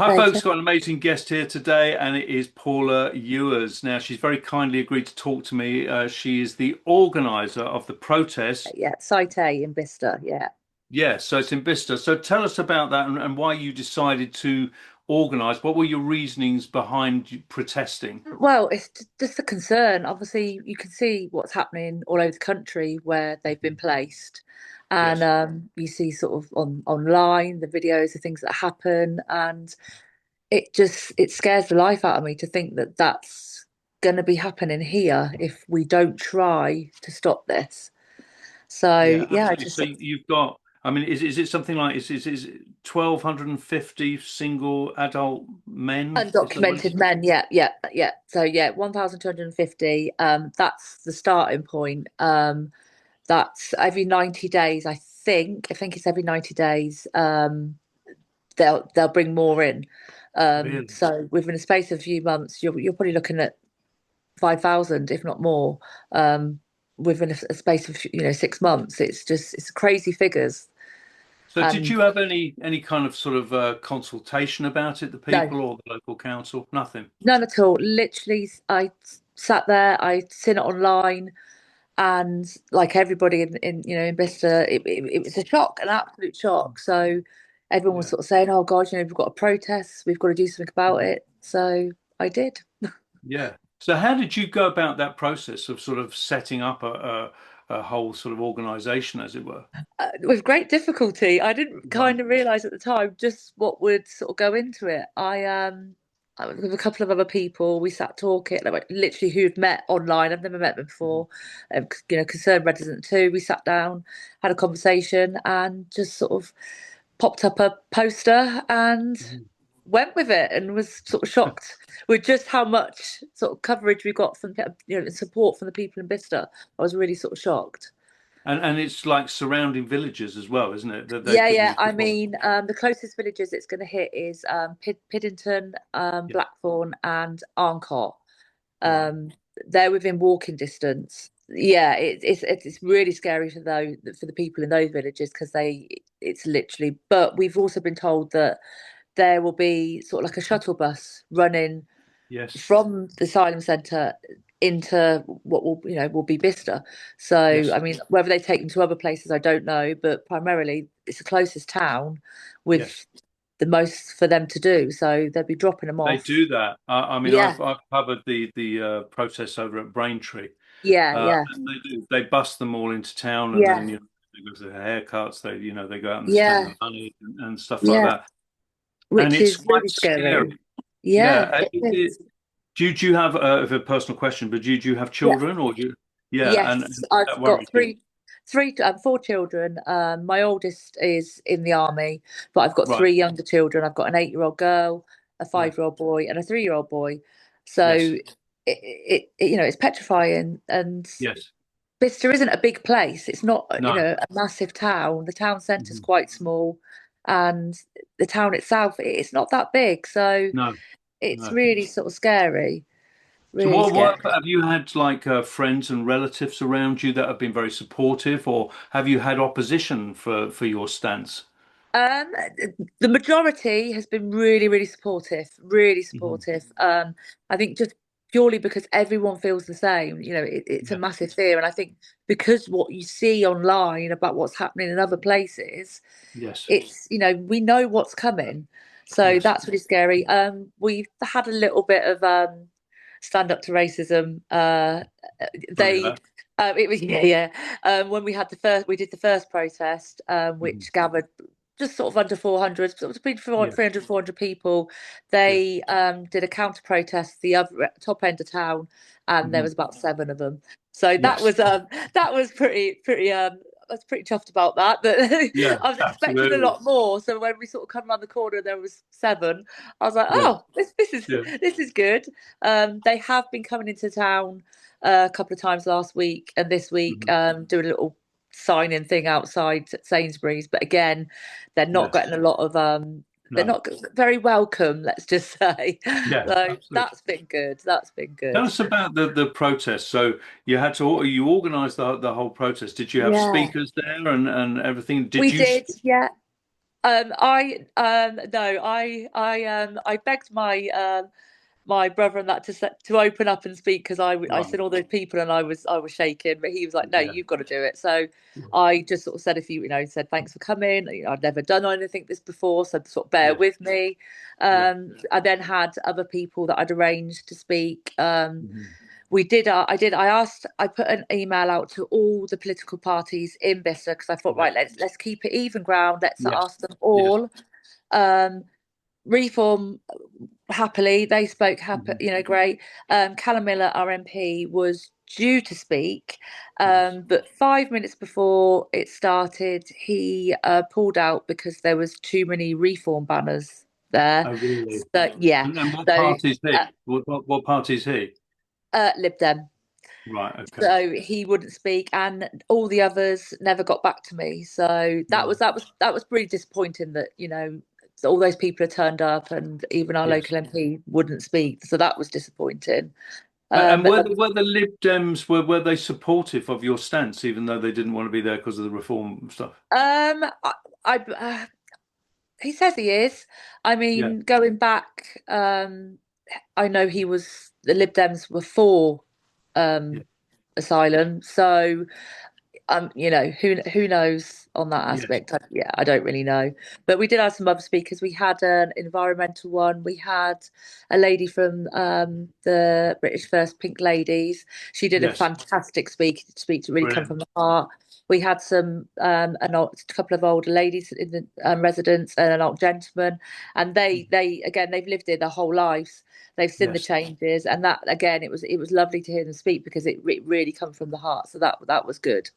Hi, folks. Later. Got an amazing guest here today, and it is Paula Ewers. Now, she's very kindly agreed to talk to me. She is the organizer of the protest. Yeah, Site A in Bicester. Yeah. Yes, so it's in Bicester. So tell us about that and why you decided to organize. What were your reasonings behind protesting? Well, it's just a concern. Obviously, you can see what's happening all over the country where they've been placed, and Yes. you see sort of online the videos of things that happen, and it scares the life out of me to think that that's going to be happening here if we don't try to stop this. So Yeah, yeah, I absolutely. just So sort of you've got, I mean, is it something like is it 1,250 single adult men? Is that what undocumented it's? men, yeah, yeah, yeah. So yeah, 1,250. That's the starting point. That's every 90 days, I think. I think it's every 90 days. They'll bring more in. Really? So within a space of a few months, you're probably looking at 5,000, if not more. Within a space of 6 months, it's crazy figures. So did And you have any kind of sort of consultation about it, the no, people or the local council? Nothing. none at all. Literally, I sat there, I seen it online. And like everybody in Bicester, it was a shock, an absolute shock. So everyone was Yeah. sort of saying, "Oh God, we've got a protest, we've got to do something about it." So I did. Yeah. So how did you go about that process of sort of setting up a whole sort of organization, as it were? With great difficulty. I didn't Right. kind of realize at the time just what would sort of go into it. I was with a couple of other people. We sat talking, like literally who'd met online. I've never met them Mhm. before. Concerned resident too. We sat down, had a conversation, and just sort of popped up a poster and Mhm. went with it, and was sort of shocked with just how much sort of coverage we got from support from the people in Bicester. I was really sort of shocked. And it's like surrounding villages as well, isn't it? That they've Yeah, given yeah. you I support. mean, the closest villages it's going to hit is Piddington, Yeah. Blackthorn, and Arncott. Right. Um, they're within walking distance. Yeah, it's really scary for the people in those villages because it's literally. But we've also been told that there will be sort of like a shuttle bus running Yes. from the asylum centre into what will be Bicester. So Yes. I mean, whether they take them to other places, I don't know, but primarily it's the closest town Yes. with the most for them to do. So they'll be dropping them They off. do that. I mean, Yeah, I've covered the protests over at Braintree. yeah, yeah, And they do. They bust them all into town, and then yeah, they go to their haircuts. They go out and spend yeah, the money and stuff like yeah, that. And which it's is quite really scary. scary. Yeah, Yeah. it is. Do you have a personal question? But do you have Yeah. children or do you? Yeah, Yes, and I've that got worries you, four children. My oldest is in the army, but I've got right? three younger children. I've got an 8-year-old girl, a Yeah. 5-year-old boy, and a 3-year-old boy. So Yes. it's petrifying. And Yes. Bicester isn't a big place. It's not, No. a massive town. The town centre's Mhm. quite small, and the town itself, it's not that big. So No. it's No. really sort of scary, So really what scary. have you had like friends and relatives around you that have been very supportive, or have you had opposition for your stance? Um, the majority has been really, really supportive, really Hmm. supportive. I think just purely because everyone feels the same. It's a Yeah. massive fear, and I think because what you see online about what's happening in other places, Yes. we know what's coming, so Yes. that's really scary. We've had a little bit of stand up to racism. Sorry They. about It was yeah, yeah. When we did the first protest, that. Hmm. which gathered just sort of under 400, sort of between Yeah. 300, 400 people. Yeah. They did a counter protest the other top end of town, and there Hmm. was about seven of them. So Yes. that was pretty I was pretty chuffed about that. But Yeah. I was expecting a Absolutely. lot more. So when we sort of come around the corner, there was seven. I was like, Yeah. oh, this is Yeah. this is good. They have been coming into town a couple of times last week and this week, Hmm. doing a little signing thing outside Sainsbury's. But again, they're not Yes. getting a lot of they're No. not very welcome, let's just say. Yeah. So Absolutely. that's been good. That's been Tell good. us about the protest. So you organised the whole protest. Did you have Yeah. speakers there and everything? Did We you? did, yeah. I begged my brother and that to open up and speak because I Right. seen all those people and I was shaking, but he was like, no, Yeah. you've got to do it. So I just sort of said, if said thanks for coming. I'd never done anything this before, so sort of bear Yes. with me. Yeah. I then had other people that I'd arranged to speak. Mhm. We did. I put an email out to all the political parties in Bicester because I thought, Yes. right, let's keep it even ground. Let's Yes. ask them Yes. all. Reform happily. They spoke happy, Mhm. great. Callum Miller, our MP, was due to speak, Yes. but 5 minutes before it started, he pulled out because there was too many reform banners there. Oh, really? So yeah, And what so party is he? What party is he? Lib Dem. Right. Okay. So he wouldn't speak, and all the others never got back to me. So that Right. was pretty disappointing that all those people had turned up, and even our Yes. local MP wouldn't speak. So that was disappointing. And But were the Lib Dems were they supportive of your stance, even though they didn't want to be there because of the reform stuff? I he says he is. I Yeah. mean, going back, I know the Lib Dems were for Yeah. um, asylum. So who knows on that Yes. aspect? Yeah, I don't really know. But we did have some other speakers. We had an environmental one. We had a lady from the British First Pink Ladies. She did a Yes. fantastic speak to really come Brilliant. from the heart. We had a couple of older ladies in the residence and an old gentleman, and they again they've lived here their whole lives. They've seen the Yes. changes, and that again it was lovely to hear them speak because it really come from the heart. So that was good.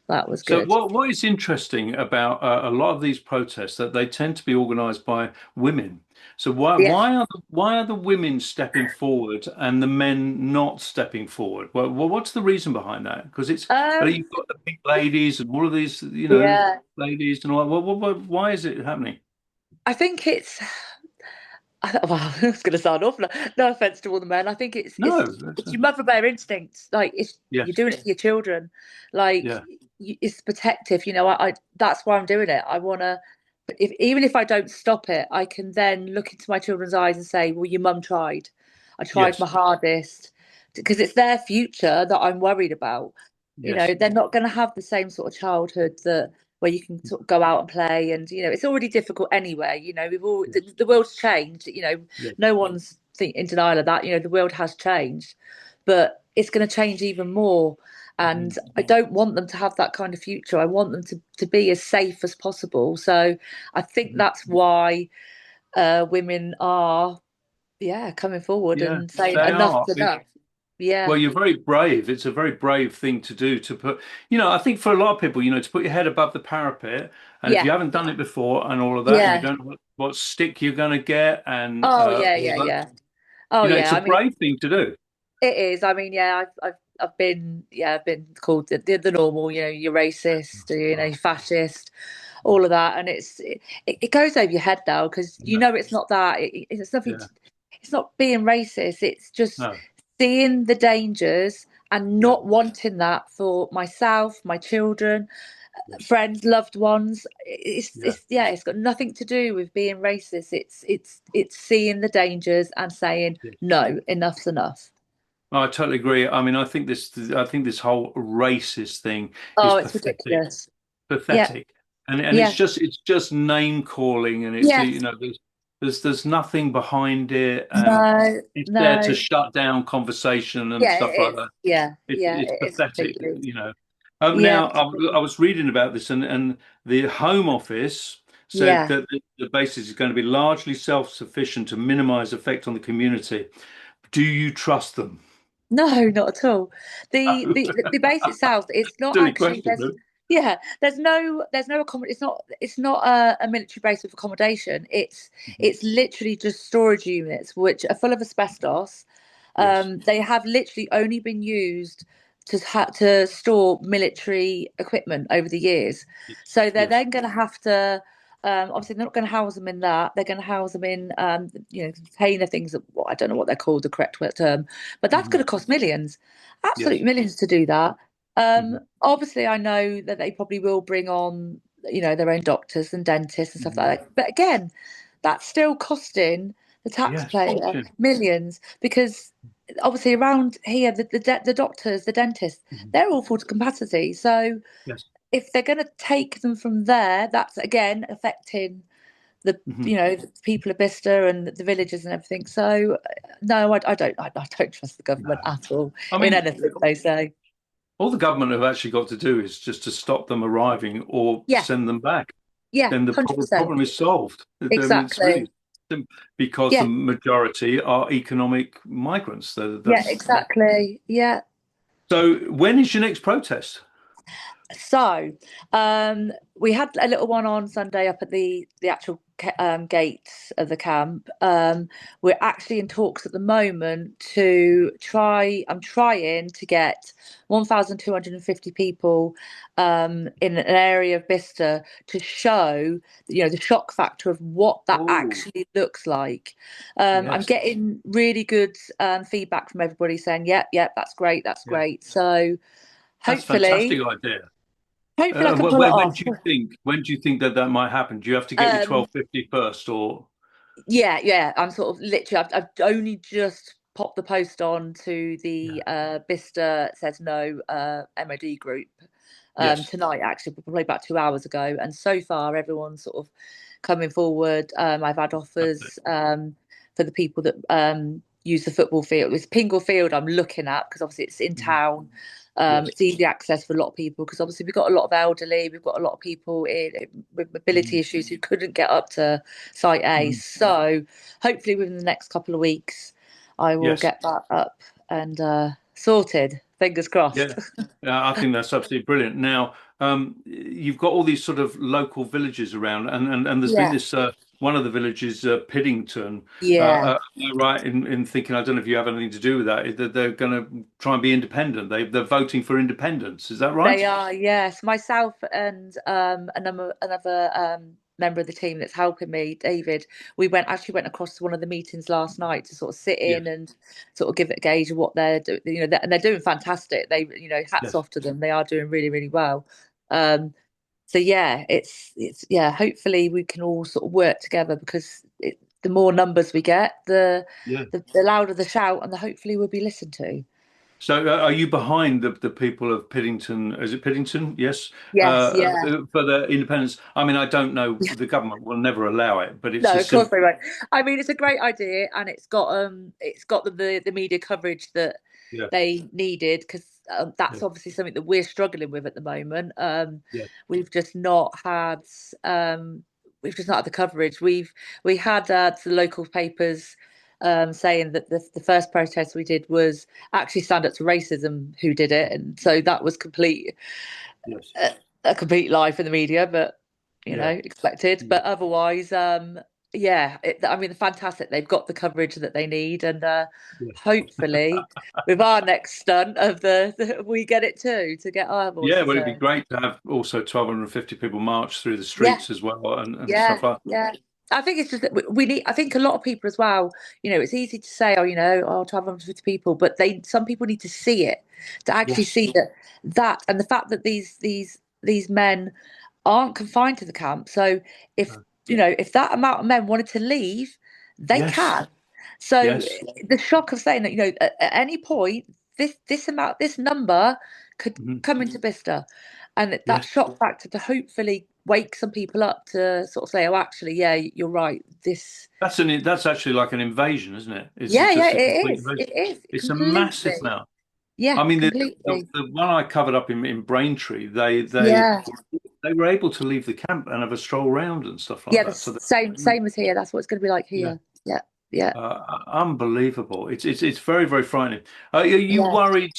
That was So good. what is interesting about a lot of these protests that they tend to be organised by women. So Yeah. why are the women stepping forward and the men not stepping forward? What's the reason behind that? Because Um, you've got the pink ladies and all of these, yeah. ladies and all that. Why is it happening? I think it's well, it's going to sound awful. No offense to all the men. I think it's No, it's it's your mother bear instincts. Like you're yes, doing it for your children. Like yeah, it's protective. I that's why I'm doing it. I want to. If even if I don't stop it, I can then look into my children's eyes and say, "Well, your mum tried. I tried my yes, hardest," because it's their future that I'm worried about. yes, They're not going to have the same sort of childhood that where you can sort of go out and play, and it's already difficult anyway. We've all the world's changed. yes. No one's in denial of that. The world has changed, but it's going to change even more. And Mhm. I don't want them to have that kind of future. I want them to be as safe as possible. So I think Mhm. that's why women are, yeah, coming forward Yeah, and saying they enough's are. enough. Well, Yeah, you're very brave. It's a very brave thing to do to put, I think for a lot of people, to put your head above the parapet, and if yeah, you haven't done it before and all of that, and you yeah. don't know what stick you're going to get and Oh yeah, all yeah, that, yeah. Oh it's yeah. a I mean, brave thing to do. it is. I mean, yeah, I've been called the normal, you're racist, Oh, you're fascist, all of that, and it goes over your head now because yeah, it's not that. It's nothing. yeah, It's not being racist. It's just no, seeing the dangers and yeah, not wanting that for myself, my children, yes, friends, loved ones. yeah. It's got nothing to do with being racist. It's seeing the dangers and saying Yeah. no, enough's enough. I totally agree. I mean, I think this whole racist thing is Oh, it's pathetic, ridiculous. Yeah, pathetic, and yeah, it's just name calling, and yeah. there's nothing behind it, and No, it's there to no. shut down conversation and Yeah, stuff like it is. that. Yeah, yeah, It's it is pathetic, completely. Yeah, Now I completely. was reading about this, and the Home Office said Yeah. that the basis is going to be largely self-sufficient to minimize effect on the community. Do you trust them? No, not at all. The base itself, it's not Silly actually question, there's though. yeah, it's not a military base with accommodation. Mhm. It's literally just storage units which are full of asbestos. Yes. They have literally only been used to store military equipment over the years. Yes. So they're Yes. then going to have to obviously they're not going to house them in that. They're going to house them in container things that well, I don't know what they're called, the correct term, but that's going Mhm. to cost millions, Yes. absolute millions to do that. Mhm. Obviously, I know that they probably will bring on their own doctors and dentists and stuff Mhm. like that. But again, that's still costing the Yes, taxpayer fortune. millions because obviously around here, the doctors, the dentists, Mhm. they're all full to capacity. So Yes. if they're going to take them from there, that's again affecting the Mhm. the people of Bicester and the villages and everything. So no, I don't trust the government No. at all I in mean, anything they say. all the government have actually got to do is just to stop them arriving or Yeah, send them back. yeah, Then the 100%. problem is solved. I mean, it's Exactly. really because the Yeah, majority are economic migrants. yeah, That's exactly. Yeah. so. When is your next protest? So, we had a little one on Sunday up at the actual gates of the camp. We're actually in talks at the moment to try. I'm trying to get 1,250 people in an area of Bicester to show, the shock factor of what that Oh, actually looks like. I'm yes, getting really good feedback from everybody saying, "Yep, yep, that's great, that's yeah, great." So that's a hopefully. fantastic idea. Hopefully, I can pull it When off. do you think? When do you think that that might happen? Do you have to get your Um, 1250 first, or yeah, yeah. I'm sort of literally. I've only just popped the post on to yeah, the Bicester Says No MOD group yes, tonight. Actually, probably about 2 hours ago. And so far, everyone's sort of coming forward. I've had lovely. offers for the people that use the football field. It's Pingle Field I'm looking at because obviously it's in Mhm. town. Yes, It's easy access for a lot of people because obviously we've got a lot of elderly, we've got a lot of people with mobility Mhm. issues who couldn't get up to Site A. Mhm. So hopefully within the next couple of weeks, I will Yes. get that up and sorted. Fingers Yeah, crossed. I think that's absolutely brilliant. Now, you've got all these sort of local villages around, and there's been Yeah, this one of the villages, Piddington. yeah. Am I right in thinking, I don't know if you have anything to do with that, that they're going to try and be independent. They're voting for independence. Is that right? They are, yes. Myself and another member of the team that's helping me, David. We went across to one of the meetings last night to sort of sit Yes, in and sort of give it a gauge of what they're doing. And they're doing fantastic. They, hats yes. off to them. They are doing really, really well. Um, so yeah, it's yeah. Hopefully, we can all sort of work together because the more numbers we get, Yeah. the louder the shout, and the hopefully we'll be listened to. So, are you behind the people of Piddington? Is it Piddington? Yes. Yes, yeah. For the independence. I mean, I don't know. The government will never allow it, but it's No, a of course simple. they won't. I mean, it's a great idea, and it's got the media coverage that Yeah. they needed because Yeah. that's obviously something that we're struggling with at the moment. Yeah. We've just not had we've just not had the coverage. We had the local papers saying that the first protest we did was actually stand up to racism who did it, and so that was Yes. a complete lie for the media, but Yeah. expected. But otherwise, yeah, I mean, fantastic. They've got the coverage that they need, and Yeah. hopefully, with our next stunt of we get it too to get our Yeah, voices well, it'd be heard. great to have also 1,250 people march through the Yeah, streets as well and yeah, stuff like yeah. I think it's just that we need. I think a lot of people as well. It's easy to say, oh, 1,250 people, but some people need to see it to that. actually Yes. see that and the fact that these men aren't confined to the camp. So if if that amount of men wanted to leave, they Yes. can. So Yes. the shock of saying that at any point this number could Mhm. come into Bicester, and that Yes. shock factor to hopefully wake some people up to sort of say, oh, actually, yeah, you're right. This, That's actually like an invasion, isn't it? It's yeah, yeah, just a it complete is. invasion. It is It's a massive completely. amount. Yeah, I mean, completely. the one I covered up in Braintree, Yeah. they were able to leave the camp and have a stroll round and stuff like Yeah, the that. So same as here. That's what it's going to be like yeah. here. Yeah, yeah, Unbelievable. It's very, very frightening. Are you yeah. worried,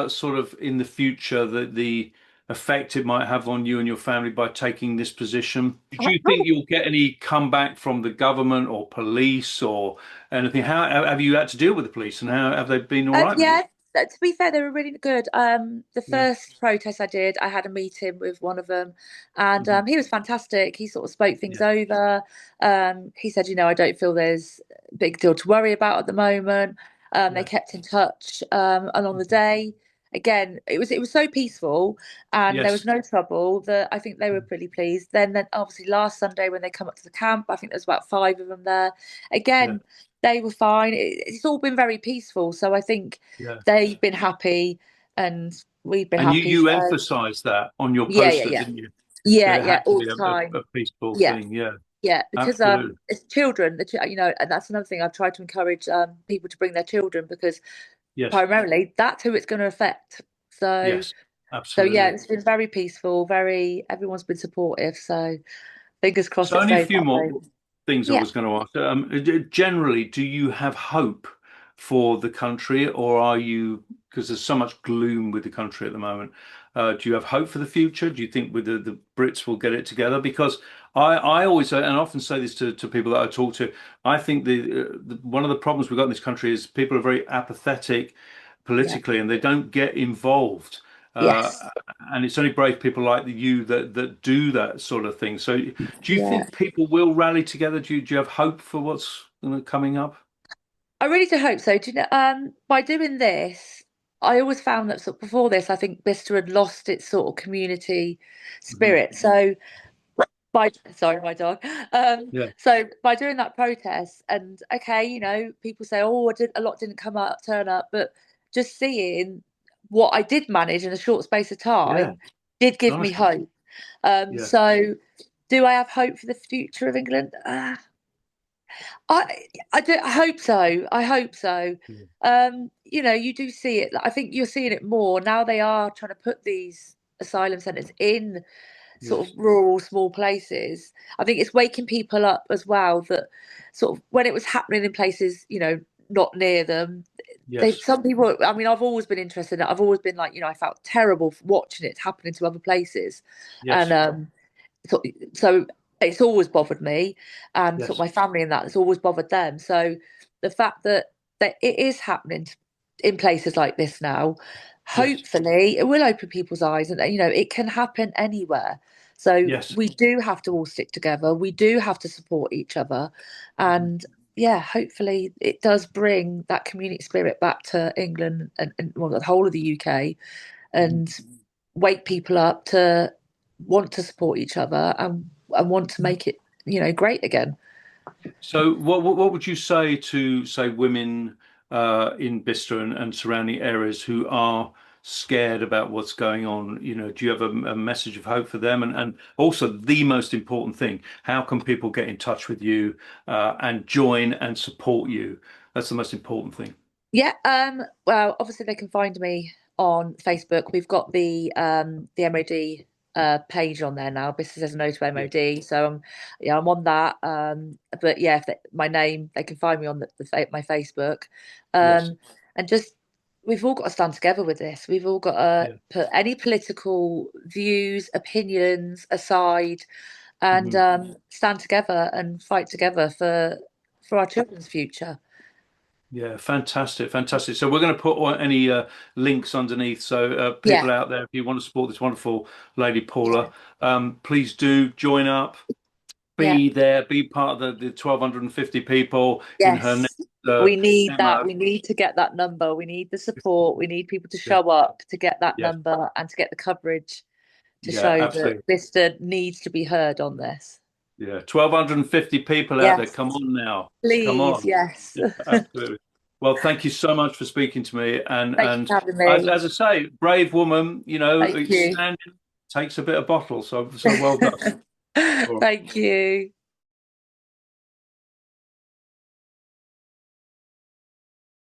sort of in the future that the effect it might have on you and your family by taking this position? Do you think you'll get any comeback from the government or police or anything? How have you had to deal with the police and how have they been all right with you? Yeah, to be fair, they were really good. The Yeah. first protest I did, I had a meeting with one of them, and Mhm. he was fantastic. He sort of spoke things Yeah. over. He said, I don't feel there's a big deal to worry about at the moment. They Yeah. kept in touch along the Mhm. day. again, it was so peaceful and there was Yes. no trouble that I think they were pretty pleased. Then obviously last Sunday when they come up to the camp, I think there's about five of them there. Yeah. Again, they were fine. It's all been very peaceful, so I think Yeah. they've been happy and we've been And you happy. you So emphasized that on your yeah, yeah, poster, yeah, didn't you? That yeah, it yeah, had to all be the time. a peaceful Yeah. thing. Yeah. Yeah, because Absolutely. it's children, and that's another thing I've tried to encourage people to bring their children because Yes. primarily that's who it's going to affect. So, Yes. so yeah, Absolutely. it's been very peaceful, everyone's been supportive. So fingers crossed So it only a stays few that more way. things I Yeah, was going to ask. Generally, do you have hope for the country, or are you, because there's so much gloom with the country at the moment, do you have hope for the future? Do you think with the Brits will get it together? Because I always say, and I often say this to people that I talk to, I think one of the problems we've got in this country is people are very apathetic yeah, politically and they don't get involved. yes, And it's only brave people like you that do that sort of thing. So do you yeah. think people will rally together? Do you have hope for what's coming up? I really do hope so. Do you know, by doing this, I always found that sort of before this, I think Bicester had lost its sort of community Hmm. spirit. So by sorry, my dog. Yeah, So by doing that protest, and okay, people say, oh, a lot didn't turn up, but just seeing what I did manage in a short space of yeah, time did give me nicely. hope. Yeah, So do I have hope for the future of England? I hope so. I hope so. yeah. You do see it. I think you're seeing it more now. They are trying to put these asylum centres in sort Yes, of rural, small places. I think it's waking people up as well that sort of when it was happening in places, not near them, yes, some people, I mean, I've always been interested in it. I've always been like, I felt terrible watching it happening to other places. And yes, so it's always bothered me and sort of yes, my family and that, it's always bothered them. So the fact that it is happening in places like this now, yes, hopefully it will open people's eyes and it can happen anywhere. So yes. we do have to all stick together. We do have to support each other. Mhm. And yeah, hopefully it does bring that community spirit back to England and well, the whole of the UK Mhm. and wake people up to want to support each other and want to make it, great again. So, what would you say to say women in Bicester and surrounding areas who are scared about what's going on? Do you have a message of hope for them? And also the most important thing, how can people get in touch with you and join and support you? That's the most important thing. Yeah, well, obviously they can find me on Facebook. We've got the MOD page on there now. Business says no to Yeah. MOD, so I'm on that. But yeah, if my name, they can find me on my Facebook. Yes. And just we've all got to stand together with this. We've all got to Yeah. put any political views, opinions aside, and Mhm. stand together and fight together for our children's future. Yeah, fantastic, fantastic. So we're going to put any links underneath. So Yeah, people out there, if you want to support this wonderful lady yeah, Paula, please do join up, yeah. be there, be part of the 1,250 people in her next Yes, we need that. demo. We need to get that number. We need the support. We need people to Yeah, show up to get that yeah, number and to get the coverage to yeah, show that absolutely. Vista needs to be heard on this. Yeah, 1,250 people out there. Yes, Come on now, come please. on. Yes. Yeah, absolutely. Well, thank you so much for speaking to me. And Thank you and for having as, me. as I say, brave woman, Thank it's you. standing takes a bit of bottle. So well done. All right. Thank you.